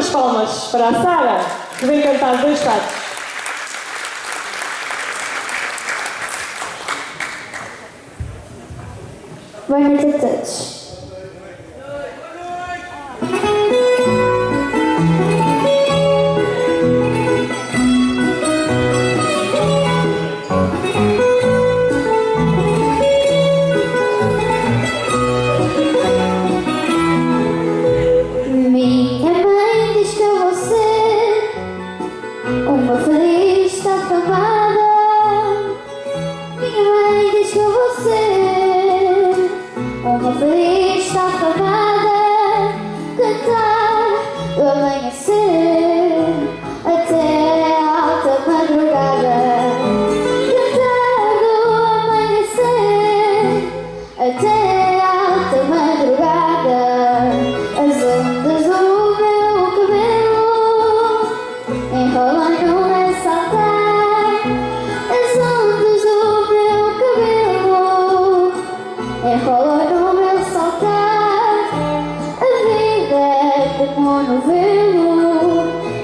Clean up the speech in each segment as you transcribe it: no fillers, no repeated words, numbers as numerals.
umas palmas para a Sara, que vem cantar 2 fatos. Boa noite a todos. Minha mãe diz que eu vou ser uma feliz safamada. Minha mãe diz que eu vou ser uma feliz safamada. Cantar do amanhecer até alta madrugada. Cantar do amanhecer até alta madrugada. As ondas do meu cabelo enrolam-no a saltar. As ondas do meu cabelo enrolam-no a saltar. A vida é como um novelo,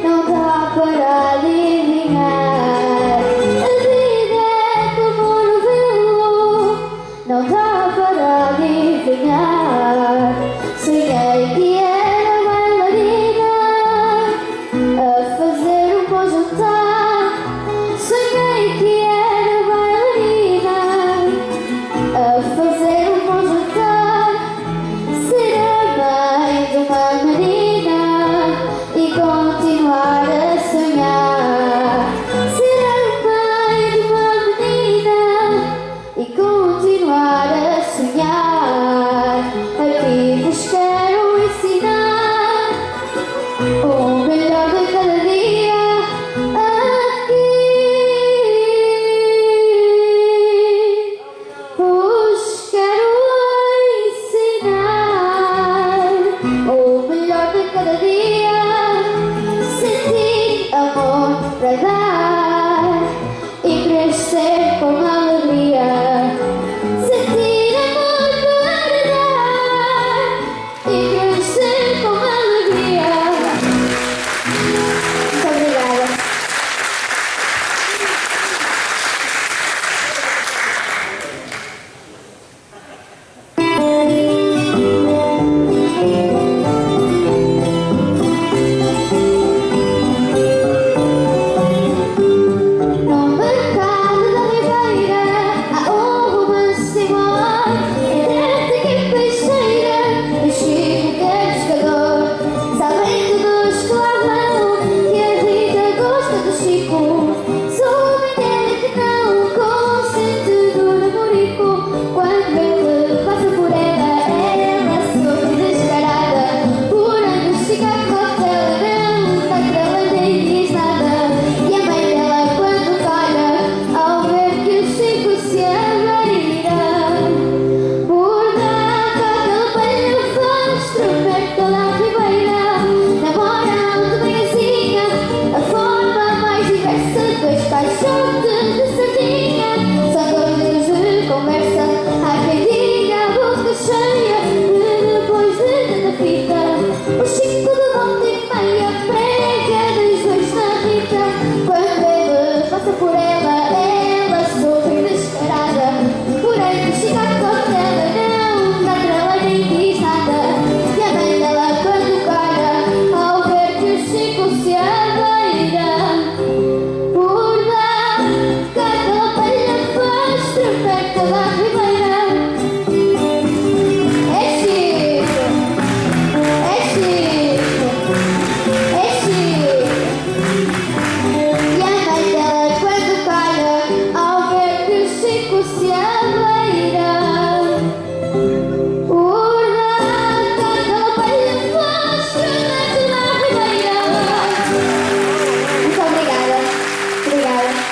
não dá para adivinhar. A vida é como um novelo, não dá para adivinhar. Sonhei que era bailarina a fazer um bom jantar. Sonhei que era bailarina a fazer um bom jantar. Ser a mãe de uma menina e continuar a sonhar. Ser a mãe de uma menina e continuar a sonhar. Aqui vos quero ensinar o melhor de cada dia. Aqui vos quero ensinar o melhor de cada dia. Sentir amor para dar e crescer com alegria. Sentir amor para dar e crescer com alegria. Muito obrigada. No mercado da Ribeira há um romance igual entre que peixeira e Chico que é pescador. Sabem todos que lá vão que a Rita gosta do Chico. Sou aquele que não consente do namorico. Quando ele passa por ela sorri descarada. Porém o Chico à costela não dá que ela nem diz nada. E a mãe dela quando calha ao ver que o Chico se avaria. Bordado aquele palho fastro perto da Ribeira. Namoram de manhãzinha a forma mais diversa. 2 caixotes de sardinha são coisas de conversa. Há quem diga a boca cheia de depois de tanta fita. O Chico de volta e meia prega dos 2 na Rita. Quando ele passa por ela sorri descarada. Porém o Chico à costela não dá trela nem diz nada. E a mãe dela quando calha ao ver que o Chico se aveira. Por lá, cada palha faz perto da